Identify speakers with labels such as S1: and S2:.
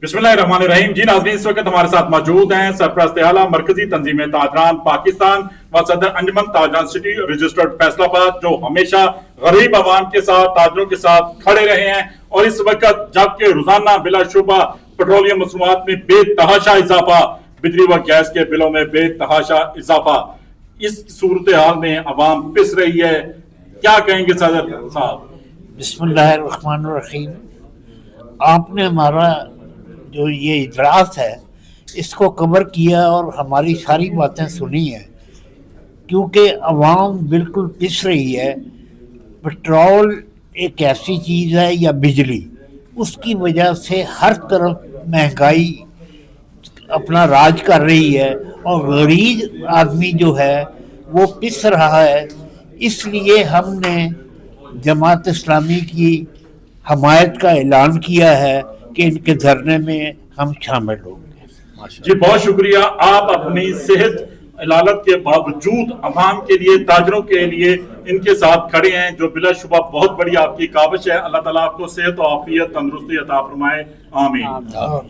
S1: बिस्मिल्लाहिर्रहमानिर्रहीम। जी नाज़रीन, इस वक्त हमारे साथ मौजूद हैं सरपरस्त आला मरकजी तंजीम ताजरान पाकिस्तान व सदर अंजुमन ताजरान सिटी रजिस्टर्ड फैसलाबाद, जो हमेशा गरीब आवाम के साथ, ताजरों के साथ खड़े रहे हैं। और इस वक्त जबकि रोजाना बिलाशुबा पेट्रोलियम मसनूआत में बेतहाशा इजाफा, बिजली व गैस के बिलों में बेतहाशा इजाफा, इस सूरत हाल में अवाम पिस रही है। क्या कहेंगे सदर साहब?
S2: बिस्मिल्लाहिर्रहमानिर्रहीम। आपने हमारा जो ये इजलास है इसको कवर किया और हमारी सारी बातें सुनी है, क्योंकि अवाम बिल्कुल पिस रही है। पेट्रोल एक ऐसी चीज़ है या बिजली, उसकी वजह से हर तरफ महंगाई अपना राज कर रही है और गरीब आदमी जो है वो पिस रहा है। इसलिए हमने जमात इस्लामी की हमायत का ऐलान किया है कि इनके धरने में हम शामिल होंगे।
S1: जी बहुत शुक्रिया। आप अपनी सेहत इलालत के बावजूद अवाम के लिए, ताजरों के लिए इनके साथ खड़े हैं, जो बिलाशुबा बहुत बड़ी आपकी काविश है। अल्लाह ताला आपको सेहत और आफियत, तंदुरुस्ती अता फरमाए। आमीन।